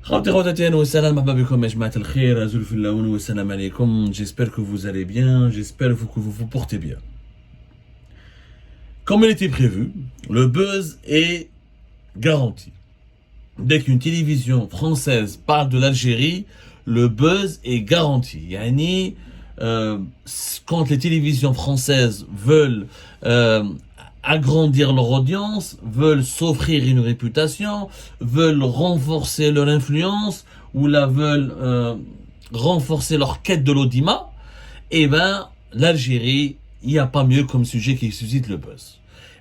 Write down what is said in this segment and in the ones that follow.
J'espère que vous allez bien, j'espère que vous vous portez bien. Comme il était prévu, le buzz est garanti. Dès qu'une télévision française parle de l'Algérie, le buzz est garanti. Yani, quand les télévisions françaises veulent agrandir leur audience, veulent s'offrir une réputation, veulent renforcer leur influence ou veulent renforcer leur quête de l'audimat, eh ben l'Algérie, il n'y a pas mieux comme sujet qui suscite le buzz.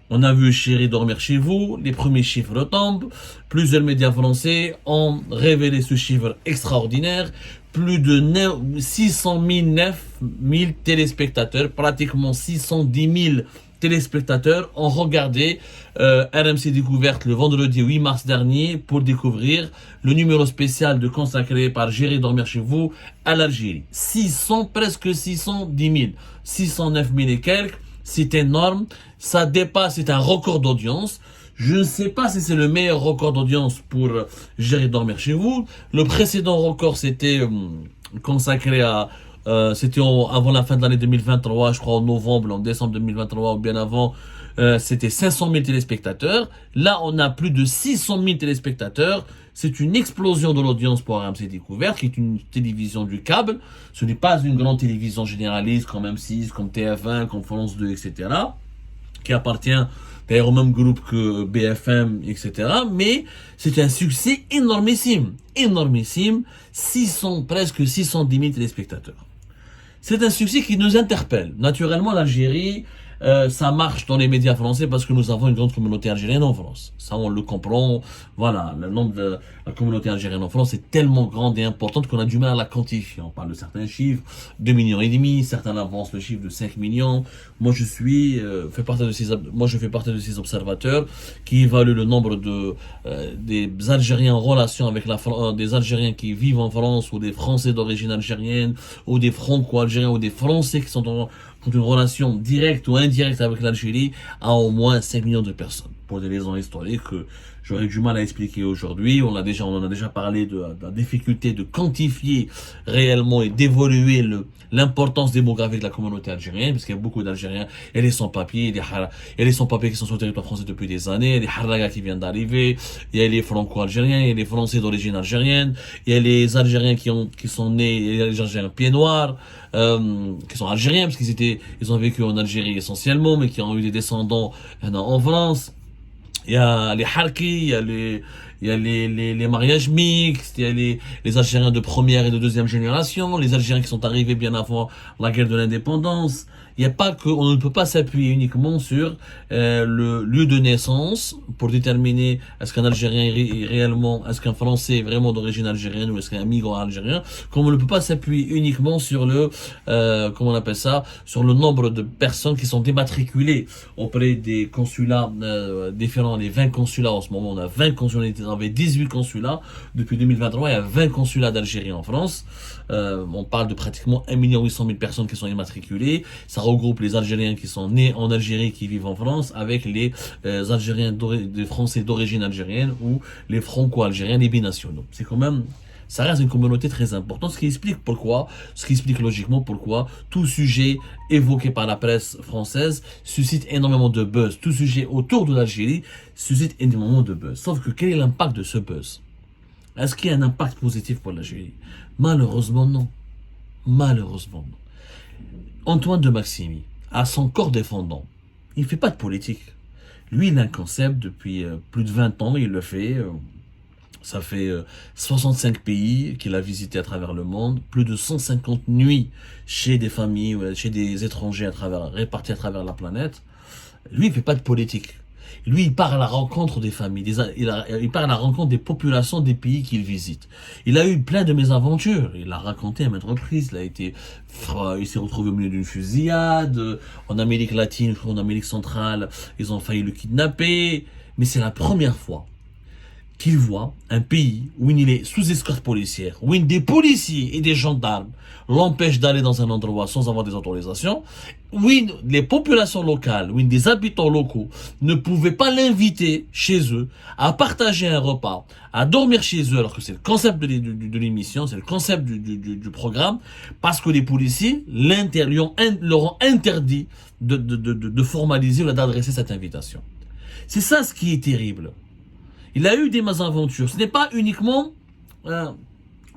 On a vu Chéri dormir chez vous, les premiers chiffres tombent, plusieurs médias français ont révélé ce chiffre extraordinaire, plus de 600 000, 9 000 téléspectateurs, pratiquement 610 000 téléspectateurs ont regardé RMC Découverte le vendredi 8 mars dernier pour découvrir le numéro spécial consacré par Chéri dormir chez vous à l'Algérie. Presque 610 000, 609 000 et quelques. C'est énorme, ça dépasse, c'est un record d'audience. Je ne sais pas si c'est le meilleur record d'audience pour Chéri dormir chez vous. Le précédent record, c'était consacré à... c'était avant la fin de l'année 2023, je crois en novembre, en décembre 2023 ou bien avant, c'était 500 000 téléspectateurs. Là, on a plus de 600 000 téléspectateurs. C'est une explosion de l'audience pour RMC Découverte, qui est une télévision du câble. Ce n'est pas une grande télévision généraliste comme M6, comme TF1, comme France 2, etc., qui appartient d'ailleurs au même groupe que BFM, etc. Mais c'est un succès énormissime, énormissime, presque 610 000 téléspectateurs. C'est un succès qui nous interpelle. Naturellement, l'Algérie, ça marche dans les médias français parce que nous avons une grande communauté algérienne en France. Ça, on le comprend. Voilà, le nombre de la communauté algérienne en France est tellement grande et importante qu'on a du mal à la quantifier. On parle de certains chiffres, 2,5 millions, certains avancent le chiffre de 5 millions. Moi, je fais partie de ces observateurs qui évaluent le nombre des Algériens en relation avec des Algériens qui vivent en France ou des Français d'origine algérienne ou des Franco-algériens ou des Français qui ont une relation directe ou indirecte avec l'Algérie à au moins 5 millions de personnes. Pour des raisons historiques que j'aurais du mal à expliquer aujourd'hui. On en a déjà parlé de la difficulté de quantifier réellement et d'évaluer l'importance démographique de la communauté algérienne, parce qu'il y a beaucoup d'Algériens, et les sans-papiers, il y a les sans-papiers qui sont sur le territoire français depuis des années, les Harraga qui viennent d'arriver, il y a les franco-algériens, il y a les Français d'origine algérienne, il y a les Algériens qui sont nés, il y a les Algériens pieds noirs, qui sont algériens, parce ils ont vécu en Algérie essentiellement, mais qui ont eu des descendants en France. Il y a les harkis, il y a les mariages mixtes, il y a les Algériens de première et de deuxième génération, les Algériens qui sont arrivés bien avant la guerre de l'indépendance. Il n'y a pas on ne peut pas s'appuyer uniquement sur le lieu de naissance pour déterminer est-ce qu'un Algérien est-ce qu'un Français est vraiment d'origine algérienne ou est-ce qu'un migrant algérien, comme on ne peut pas s'appuyer uniquement sur sur le nombre de personnes qui sont dématriculées auprès des consulats différents, les 20 consulats en ce moment. On a 20 consulats, on avait 18 consulats depuis 2023, il y a 20 consulats d'Algérie en France. On parle de pratiquement 1 800 000 personnes qui sont immatriculées. Ça regroupe les Algériens qui sont nés en Algérie, qui vivent en France, avec les Algériens des Français d'origine algérienne ou les Franco-algériens, les binationaux. C'est quand même, ça reste une communauté très importante, ce qui explique logiquement pourquoi tout sujet évoqué par la presse française suscite énormément de buzz. Tout sujet autour de l'Algérie suscite énormément de buzz. Sauf que quel est l'impact de ce buzz? Est-ce qu'il y a un impact positif pour l'Algérie? Malheureusement non. Malheureusement non. Antoine de Maximi, à son corps défendant, il ne fait pas de politique. Lui, il a un concept depuis plus de 20 ans, il le fait. Ça fait 65 pays qu'il a visités à travers le monde, plus de 150 nuits chez des familles, chez des étrangers répartis à travers la planète. Lui, il ne fait pas de politique. Lui, il part à la rencontre des familles, il part à la rencontre des populations des pays qu'il visite. Il a eu plein de mésaventures, il l'a raconté à maintes reprises, il s'est retrouvé au milieu d'une fusillade, en Amérique latine, en Amérique centrale, ils ont failli le kidnapper, mais c'est la première fois qu'il voit un pays où il est sous escorte policière, où des policiers et des gendarmes l'empêchent d'aller dans un endroit sans avoir des autorisations, où les populations locales, où des habitants locaux ne pouvaient pas l'inviter chez eux à partager un repas, à dormir chez eux, alors que c'est le concept de l'émission, c'est le concept du programme, parce que les policiers leur ont interdit de formaliser ou d'adresser cette invitation. C'est ça ce qui est terrible. Il a eu des mésaventures. Ce n'est pas uniquement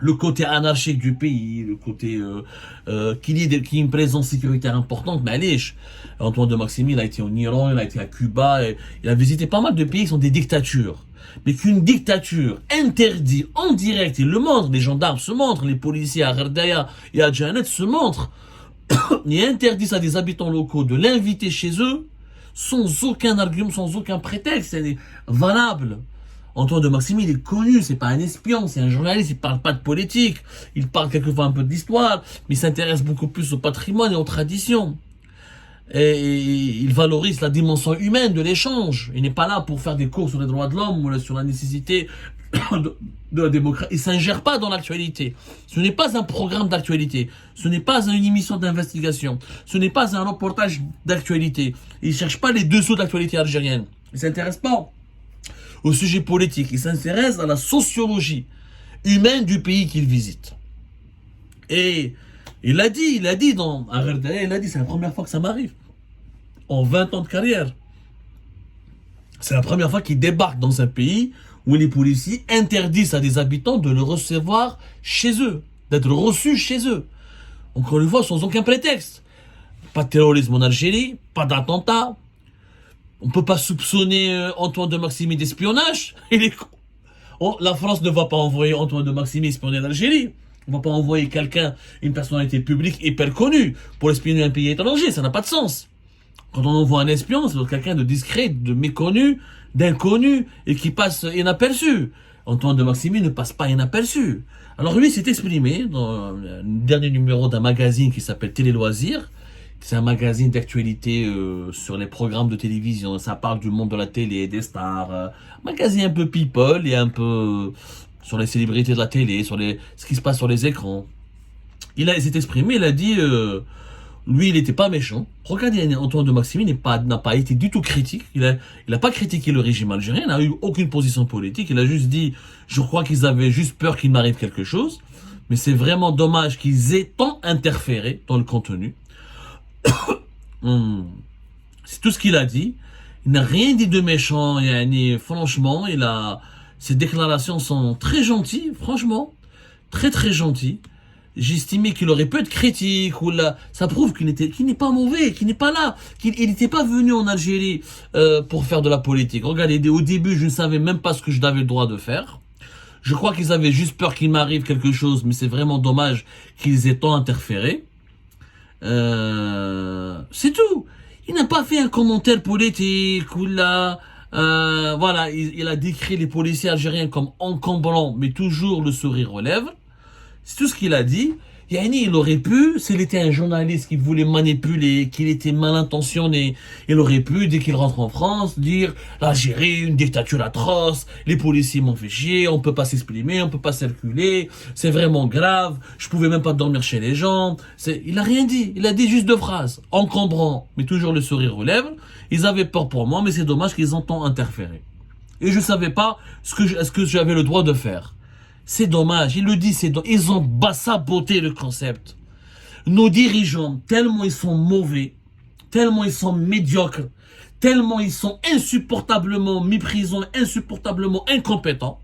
le côté anarchique du pays, le côté qu'il y ait une présence sécuritaire importante. Mais allez, Antoine de Maximi, il a été en Iran, il a été à Cuba, il a visité pas mal de pays qui sont des dictatures. Mais qu'une dictature interdit en direct, il le montre, les gendarmes se montrent, les policiers à Gherdaya et à Janet se montrent, ils interdisent à des habitants locaux de l'inviter chez eux sans aucun argument, sans aucun prétexte. C'est valable. Antoine de Maximi, il est connu, c'est pas un espion, c'est un journaliste, il parle pas de politique, il parle quelquefois un peu d'histoire, mais il s'intéresse beaucoup plus au patrimoine et aux traditions. Et il valorise la dimension humaine de l'échange. Il n'est pas là pour faire des cours sur les droits de l'homme ou sur la nécessité de la démocratie. Il s'ingère pas dans l'actualité. Ce n'est pas un programme d'actualité. Ce n'est pas une émission d'investigation. Ce n'est pas un reportage d'actualité. Il cherche pas les dessous de l'actualité algérienne. Il s'intéresse pas au sujet politique. Il s'intéresse à la sociologie humaine du pays qu'il visite. Et il a dit c'est la première fois que ça m'arrive. En 20 ans de carrière. C'est la première fois qu'il débarque dans un pays où les policiers interdisent à des habitants de le recevoir chez eux, d'être reçus chez eux. Encore une fois, sans aucun prétexte. Pas de terrorisme en Algérie, pas d'attentat. On ne peut pas soupçonner Antoine de Maximi d'espionnage. La France ne va pas envoyer Antoine de Maximi espionner l'Algérie. On ne va pas envoyer quelqu'un, une personnalité publique hyper connue, pour espionner un pays étranger. Ça n'a pas de sens. Quand on envoie un espion, c'est quelqu'un de discret, de méconnu, d'inconnu, et qui passe inaperçu. Antoine de Maximi ne passe pas inaperçu. Alors lui s'est exprimé dans le dernier numéro d'un magazine qui s'appelle Télé Loisirs. C'est un magazine d'actualité sur les programmes de télévision. Ça parle du monde de la télé, des stars. Un magazine un peu people et un peu sur les célébrités de la télé, sur ce qui se passe sur les écrans. Il s'est exprimé, il a dit... lui, il n'était pas méchant. Regardez, Antoine de Maximi n'a pas été du tout critique. Il a pas critiqué le régime algérien. Il n'a eu aucune position politique. Il a juste dit, je crois qu'ils avaient juste peur qu'il m'arrive quelque chose. Mais c'est vraiment dommage qu'ils aient tant interféré dans le contenu. C'est tout ce qu'il a dit. Il n'a rien dit de méchant. Franchement, ses déclarations sont très gentilles. Franchement, très très gentilles. J'estimais qu'il aurait pu être critique, ça prouve qu'il n'est pas mauvais, qu'il n'est pas là, qu'il n'était pas venu en Algérie pour faire de la politique. Regardez, au début, je ne savais même pas ce que je avais le droit de faire. Je crois qu'ils avaient juste peur qu'il m'arrive quelque chose, mais c'est vraiment dommage qu'ils aient tant interféré. C'est tout. Il n'a pas fait un commentaire politique, il a décrit les policiers algériens comme encombrants, mais toujours le sourire aux lèvres. C'est tout ce qu'il a dit. Il aurait pu, s'il était un journaliste qui voulait manipuler, qu'il était mal intentionné, il aurait pu, dès qu'il rentre en France, dire l'Algérie, une dictature atroce, les policiers m'ont fait chier, on peut pas s'exprimer, on peut pas circuler, c'est vraiment grave, je pouvais même pas dormir chez les gens. Il a rien dit, il a dit juste deux phrases, encombrant, mais toujours le sourire aux lèvres. Ils avaient peur pour moi, mais c'est dommage qu'ils ont tant interféré. Et je savais pas est-ce que j'avais le droit de faire. C'est dommage, il le dit, ils ont saboté le concept. Nos dirigeants, tellement ils sont mauvais, tellement ils sont médiocres, tellement ils sont insupportablement méprisants, insupportablement incompétents,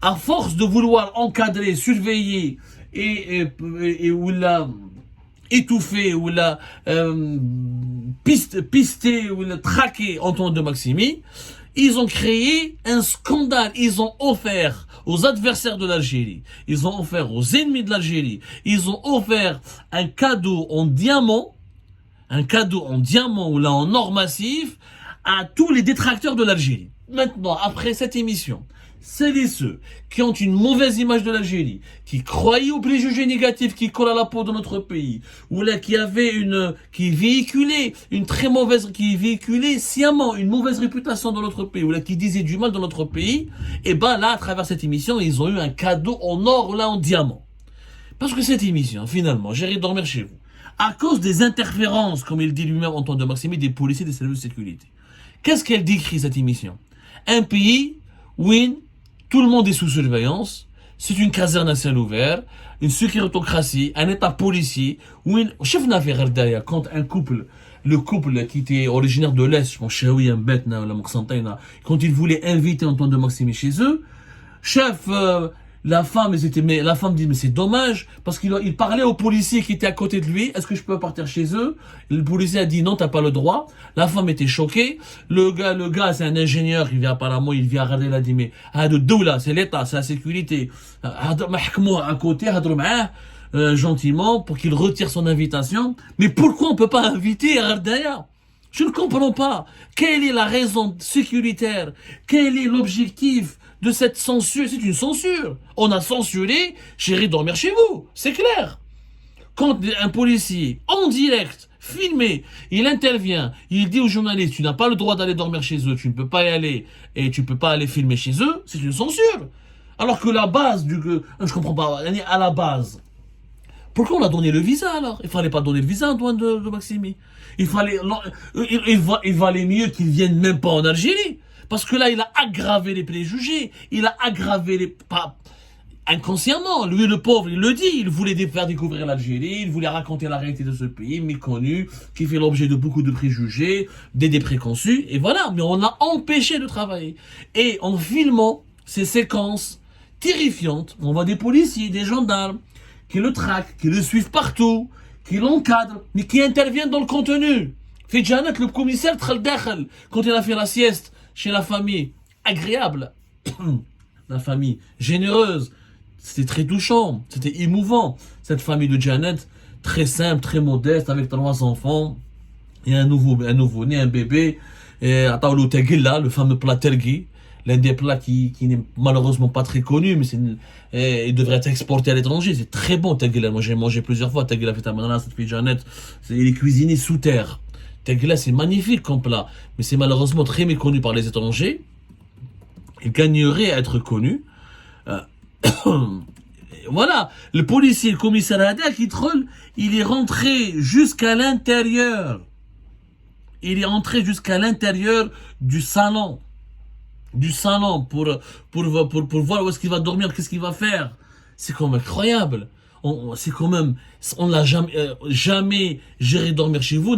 à force de vouloir encadrer, surveiller et étouffer ou pister ou traquer Antoine de Maximi, ils ont créé un scandale, ils ont offert aux adversaires de l'Algérie, ils ont offert aux ennemis de l'Algérie, ils ont offert un cadeau en diamant ou là en or massif à tous les détracteurs de l'Algérie. Maintenant, après cette émission, celles et ceux qui ont une mauvaise image de l'Algérie, qui croyaient aux préjugés négatifs qui collent à la peau de notre pays, ou là qui véhiculait qui véhiculait sciemment une mauvaise réputation dans notre pays, ou là qui disait du mal dans notre pays, et ben là, à travers cette émission, ils ont eu un cadeau en or, là, en diamant. Parce que cette émission, finalement, j'irai dormir chez vous, à cause des interférences, comme il dit lui-même Antoine de Maximi, des policiers des services de sécurité. Qu'est-ce qu'elle décrit, cette émission? Un pays où tout le monde est sous surveillance, c'est une caserne à ciel ouvert, une sécuritocratie, un état policier, où chef d'affaires quand le couple qui était originaire de l'Est, je pense, quand ils voulaient inviter Antoine de Maximi chez eux, chef, la femme dit, mais c'est dommage, parce qu'il parlait au policier qui était à côté de lui, est-ce que je peux partir chez eux? Le policier a dit non, t'as pas le droit. La femme était choquée. Le gars, c'est un ingénieur, il vient regarder, il a dit, mais, c'est l'État, c'est la sécurité. À côté, gentiment, pour qu'il retire son invitation. Mais pourquoi on peut pas inviter Ardaya? Je ne comprends pas. Quelle est la raison sécuritaire? Quel est l'objectif de cette censure? C'est une censure. On a censuré, chérie, dormir chez vous. C'est clair. Quand un policier, en direct, filmé, il intervient, il dit aux journalistes, tu n'as pas le droit d'aller dormir chez eux, tu ne peux pas y aller, et tu ne peux pas aller filmer chez eux, c'est une censure. Alors que la base je comprends pas, à la base, pourquoi on a donné le visa alors? Il fallait pas donner le visa, Antoine de Maximi. Il valait mieux qu'il vienne même pas en Algérie. Parce que là, il a aggravé les préjugés. Il a aggravé inconsciemment. Lui, le pauvre, il le dit. Il voulait faire découvrir l'Algérie. Il voulait raconter la réalité de ce pays méconnu, qui fait l'objet de beaucoup de préjugés, d'idées préconçues. Et voilà. Mais on l'a empêché de travailler. Et en filmant ces séquences terrifiantes, on voit des policiers, des gendarmes, qui le traquent, qui le suivent partout, qui l'encadrent, mais qui interviennent dans le contenu. Fidjanet, le commissaire, quand il a fait la sieste chez la famille, agréable, la famille généreuse, c'était très touchant, c'était émouvant. Cette famille de Janet, très simple, très modeste, avec 3 enfants, et un nouveau-né, un bébé, et le fameux plat tergui, l'un des plats qui n'est malheureusement pas très connu, mais il devrait être exporté à l'étranger. C'est très bon, Teguila. Moi, j'ai mangé plusieurs fois. Teguila fait à cette fille Jeannette. Il est cuisiné sous terre. Teguila, c'est magnifique comme plat, mais c'est malheureusement très méconnu par les étrangers. Il gagnerait à être connu. Voilà. Le policier, le commissaire Adel qui troll, il est rentré jusqu'à l'intérieur. Il est rentré jusqu'à l'intérieur du salon. Pour voir où est-ce qu'il va dormir, qu'est-ce qu'il va faire. C'est quand même incroyable. On l'a jamais géré dormir chez vous,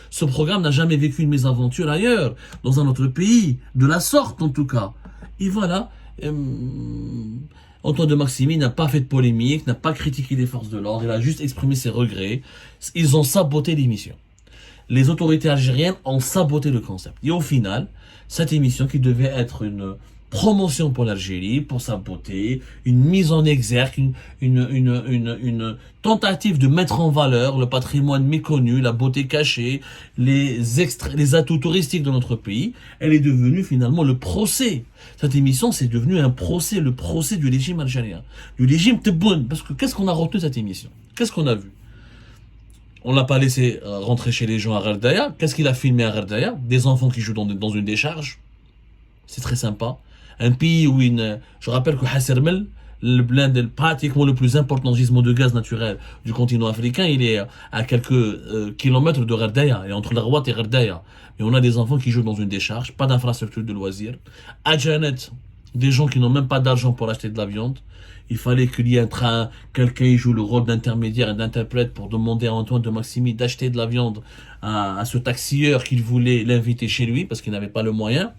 ce programme n'a jamais vécu une mésaventure ailleurs, dans un autre pays, de la sorte en tout cas. Et voilà, Antoine de Maximi n'a pas fait de polémique, n'a pas critiqué les forces de l'ordre, il a juste exprimé ses regrets. Ils ont saboté l'émission. Les autorités algériennes ont saboté le concept. Et au final, cette émission qui devait être une promotion pour l'Algérie, pour sa beauté, une mise en exergue, une tentative de mettre en valeur le patrimoine méconnu, la beauté cachée, les atouts touristiques de notre pays, elle est devenue finalement le procès. Cette émission, c'est devenu un procès, le procès du régime algérien. Du régime Tebboune. Parce que qu'est-ce qu'on a retenu de cette émission? Qu'est-ce qu'on a vu? On l'a pas laissé rentrer chez les gens à Gherdaya. Qu'est-ce qu'il a filmé à Gherdaya? Des enfants qui jouent dans une décharge. C'est très sympa. Un pays où je rappelle que Hassermel, le blend pratiquement le plus important gisement de gaz naturel du continent africain, il est à quelques kilomètres de Gherdaya, et entre Larwat et Gherdaya. Et on a des enfants qui jouent dans une décharge, pas d'infrastructure de loisirs. À Janet, des gens qui n'ont même pas d'argent pour acheter de la viande. Il fallait qu'il y ait quelqu'un joue le rôle d'intermédiaire et d'interprète pour demander à Antoine de Maximi d'acheter de la viande à ce taxieur qu'il voulait l'inviter chez lui parce qu'il n'avait pas le moyen.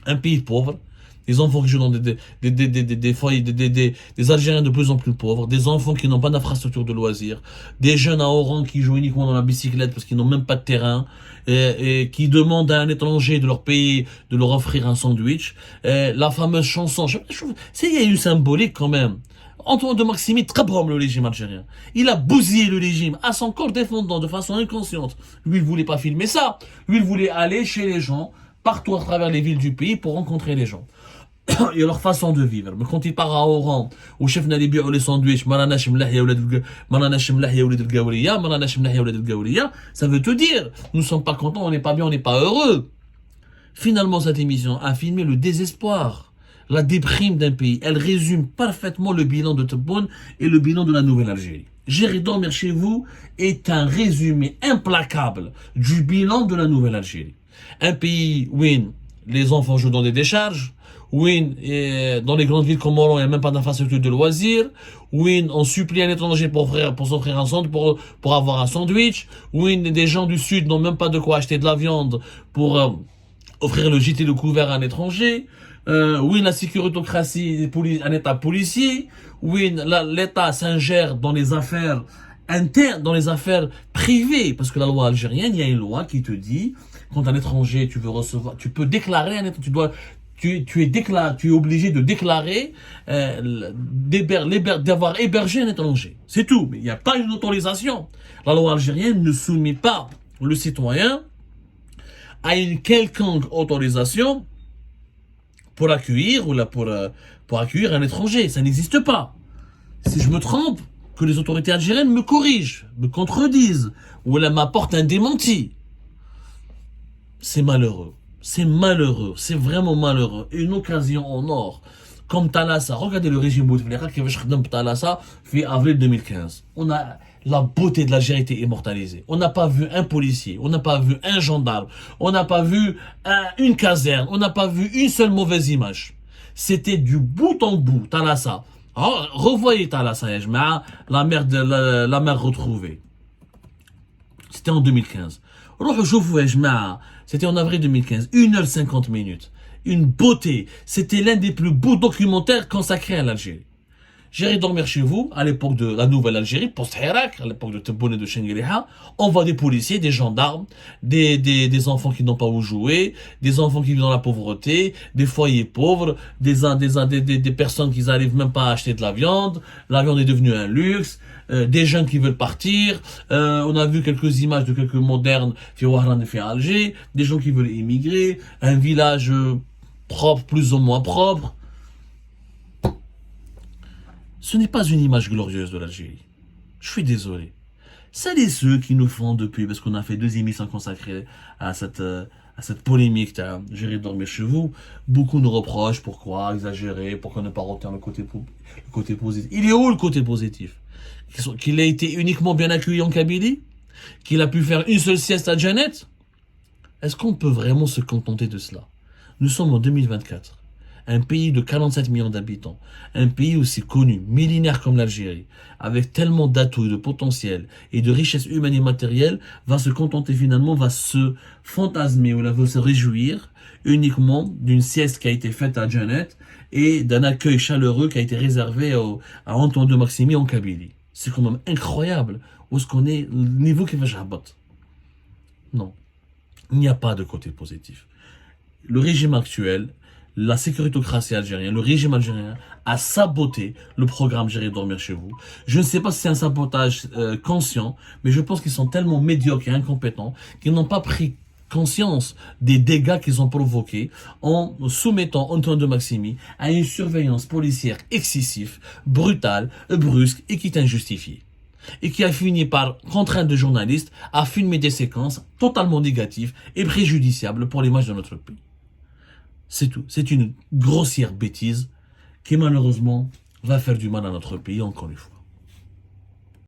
Un pays pauvre, des enfants qui jouent dans des foyers, des Algériens de plus en plus pauvres, des enfants qui n'ont pas d'infrastructure de loisirs, des jeunes à Oran qui jouent uniquement dans la bicyclette parce qu'ils n'ont même pas de terrain, et qui demandent à un étranger de leur payer, de leur offrir un sandwich. La fameuse chanson, il y a eu symbolique quand même. Antoine de Maximi trabrom le régime algérien. Il a bousillé le régime à son corps défendant de façon inconsciente. Lui, il voulait pas filmer ça. Lui, il voulait aller chez les gens, partout à travers les villes du pays pour rencontrer les gens. et leur façon de vivre. Mais quand il part à Oran, où chef n'a les les sandwichs, ça veut te dire, nous sommes pas contents, on n'est pas bien, on n'est pas heureux. Finalement, cette émission a filmé le désespoir, la déprime d'un pays. Elle résume parfaitement le bilan de Tebboune et le bilan de la Nouvelle-Algérie. Gérer dormir chez vous est un résumé implacable du bilan de la Nouvelle-Algérie. Un pays où les enfants jouent dans des décharges, où dans les grandes villes comme Oran, il n'y a même pas d'infrastructure de loisirs, où on supplie un étranger pour s'offrir un sandwich, pour avoir un sandwich, où des gens du Sud n'ont même pas de quoi acheter de la viande pour offrir le gîte et le couvert à un étranger, la sécuritocratie est un état policier, l'État s'ingère dans les affaires internes, dans les affaires privées, parce que la loi algérienne, il y a une loi qui te dit, quand un étranger, tu veux recevoir, tu peux déclarer un étranger, tu es obligé de déclarer d'avoir hébergé un étranger. C'est tout, mais il n'y a pas une autorisation. La loi algérienne ne soumet pas le citoyen à une quelconque autorisation pour accueillir pour accueillir un étranger. Ça n'existe pas. Si je me trompe, que les autorités algériennes me corrigent, me contredisent, ou elles m'apportent un démenti. C'est malheureux. C'est malheureux. C'est vraiment malheureux. Une occasion en or. Comme Thalassa. Regardez le régime Bouteflika qui veut que Thalassa fait avril 2015. La beauté de l'Algérie était immortalisée. On n'a pas vu un policier. On n'a pas vu un gendarme. On n'a pas vu une caserne. On n'a pas vu une seule mauvaise image. C'était du bout en bout. Thalassa. Revoyez Thalassa, la mer retrouvée. C'était en 2015. C'était en avril 2015. 1h50. Une beauté. C'était l'un des plus beaux documentaires consacrés à l'Algérie. J'irai dormir chez vous, à l'époque de la Nouvelle-Algérie, post-Hirak, à l'époque de Tebboune et de Chengueleha. On voit des policiers, des gendarmes, des enfants qui n'ont pas où jouer, des enfants qui vivent dans la pauvreté, des foyers pauvres, des personnes qui n'arrivent même pas à acheter de la viande est devenue un luxe, des jeunes qui veulent partir, on a vu quelques images de quelques modernes, Wahran et Alger, des gens qui veulent émigrer, un village propre, plus ou moins propre. Ce n'est pas une image glorieuse de l'Algérie. Je suis désolé. C'est ceux qui nous font depuis, parce qu'on a fait 2 émissions consacrées à cette polémique, gérer dormir chez vous. Beaucoup nous reprochent pourquoi exagérer, pourquoi ne pas retenir le côté positif. Il est où le côté positif? Qu'il a été uniquement bien accueilli en Kabylie? Qu'il a pu faire une seule sieste à Janet? Est-ce qu'on peut vraiment se contenter de cela? Nous sommes en 2024. Un pays de 47 millions d'habitants, un pays aussi connu, millénaire comme l'Algérie, avec tellement d'atouts et de potentiel et de richesses humaines et matérielles, va se contenter finalement, va se fantasmer ou va se réjouir uniquement d'une sieste qui a été faite à Janet et d'un accueil chaleureux qui a été réservé à Antoine de Maximi en Kabylie. C'est quand même incroyable où est-ce qu'on est, le niveau qui va jabat. Non, il n'y a pas de côté positif. Le régime actuel, la sécuritocratie algérienne, le régime algérien a saboté le programme Gérer dormir chez vous. Je ne sais pas si c'est un sabotage conscient, mais je pense qu'ils sont tellement médiocres et incompétents qu'ils n'ont pas pris conscience des dégâts qu'ils ont provoqués en soumettant Antoine de Maximi à une surveillance policière excessive, brutale, brusque et qui est injustifiée. Et qui a fini par contraindre des journalistes à filmer des séquences totalement négatives et préjudiciables pour l'image de notre pays. C'est tout. C'est une grossière bêtise qui malheureusement va faire du mal à notre pays encore une fois.